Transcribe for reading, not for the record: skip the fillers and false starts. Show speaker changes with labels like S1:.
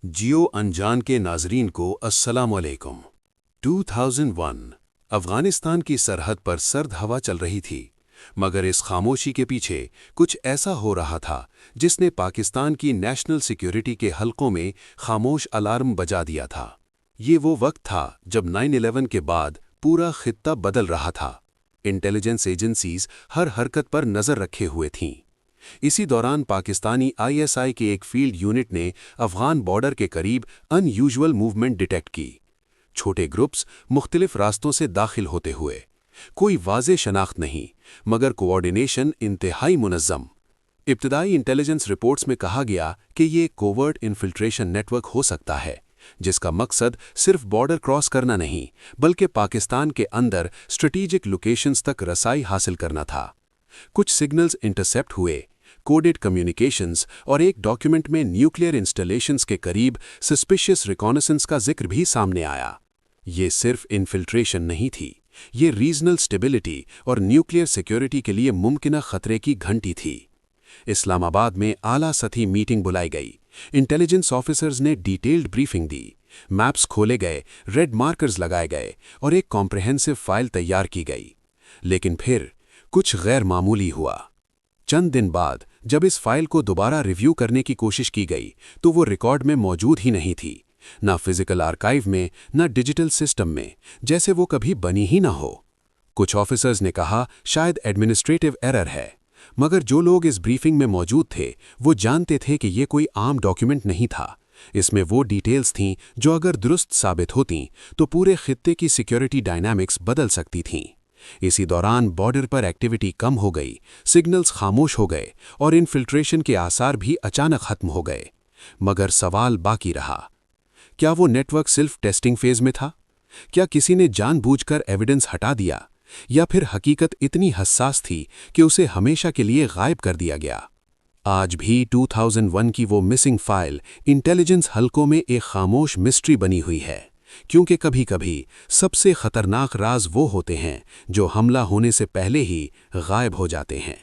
S1: जियो अनजान के नाजरीन को अस्सलाम वालेकुम। 2001 अफगानिस्तान की सरहद पर सर्द हवा चल रही थी, मगर इस खामोशी के पीछे कुछ ऐसा हो रहा था जिसने पाकिस्तान की नेशनल सिक्योरिटी के हलकों में खामोश अलार्म बजा दिया था। ये वो वक्त था जब 9/11 के बाद पूरा खित्ता बदल रहा था। इंटेलिजेंस एजेंसीज हर हरकत पर नज़र रखे हुए थीं। इसी दौरान पाकिस्तानी आईएसआई के एक फील्ड यूनिट ने अफगान बॉर्डर के करीब अनयूजुअल मूवमेंट डिटेक्ट की। छोटे ग्रुप्स मुख्तलिफ रास्तों से दाखिल होते हुए, कोई वाज़े शनाख्त नहीं, मगर कोऑर्डिनेशन इंतहाई मुनज़्ज़म। इब्तदाई इंटेलिजेंस रिपोर्ट्स में कहा गया कि ये कोवर्ट इन्फिल्ट्रेशन नेटवर्क हो सकता है, जिसका मकसद सिर्फ बॉर्डर क्रॉस करना नहीं, बल्कि पाकिस्तान के अंदर स्ट्रेटेजिक लोकेशंस तक रसाई हासिल करना था। कुछ सिग्नल्स इंटरसेप्ट हुए, कोडेड कम्युनिकेशंस, और एक डॉक्यूमेंट में न्यूक्लियर इंस्टॉलेशंस के करीब सस्पिशियस रिकॉनेसेंस का जिक्र भी सामने आया। ये सिर्फ इन्फिल्ट्रेशन नहीं थी, ये रीजनल स्टेबिलिटी और न्यूक्लियर सिक्योरिटी के लिए मुमकिन खतरे की घंटी थी। इस्लामाबाद में आला सतही मीटिंग बुलाई गई। इंटेलिजेंस ऑफिसर्स ने डिटेल्ड ब्रीफिंग दी, मैप्स खोले गए, रेड मार्कर्स लगाए गए और एक कॉम्प्रिहेंसिव फाइल तैयार की गई। लेकिन फिर कुछ गैर मामूली हुआ। चंद दिन बाद जब इस फाइल को दोबारा रिव्यू करने की कोशिश की गई तो वो रिकॉर्ड में मौजूद ही नहीं थी, ना फिजिकल आर्काइव में, ना डिजिटल सिस्टम में, जैसे वो कभी बनी ही ना हो। कुछ ऑफिसर्स ने कहा शायद एडमिनिस्ट्रेटिव एरर है, मगर जो लोग इस ब्रीफिंग में मौजूद थे वो जानते थे कि ये कोई आम डॉक्यूमेंट नहीं था। इसमें वो डिटेल्स थीं जो अगर दुरुस्त साबित होतीं तो पूरे खित्ते की सिक्योरिटी डायनामिक्स बदल सकती थीं। इसी दौरान बॉर्डर पर एक्टिविटी कम हो गई, सिग्नल्स खामोश हो गए और इन्फिल्ट्रेशन के आसार भी अचानक खत्म हो गए। मगर सवाल बाकी रहा, क्या वो नेटवर्क सिर्फ टेस्टिंग फेज में था? क्या किसी ने जानबूझकर एविडेंस हटा दिया, या फिर हकीकत इतनी हसास थी कि उसे हमेशा के लिए गायब कर दिया गया? आज भी 2001 की वो मिसिंग फाइल इंटेलिजेंस हलकों में एक खामोश मिस्ट्री बनी हुई है, क्योंकि कभी-कभी सबसे खतरनाक राज वो होते हैं जो हमला होने से पहले ही गायब हो जाते हैं।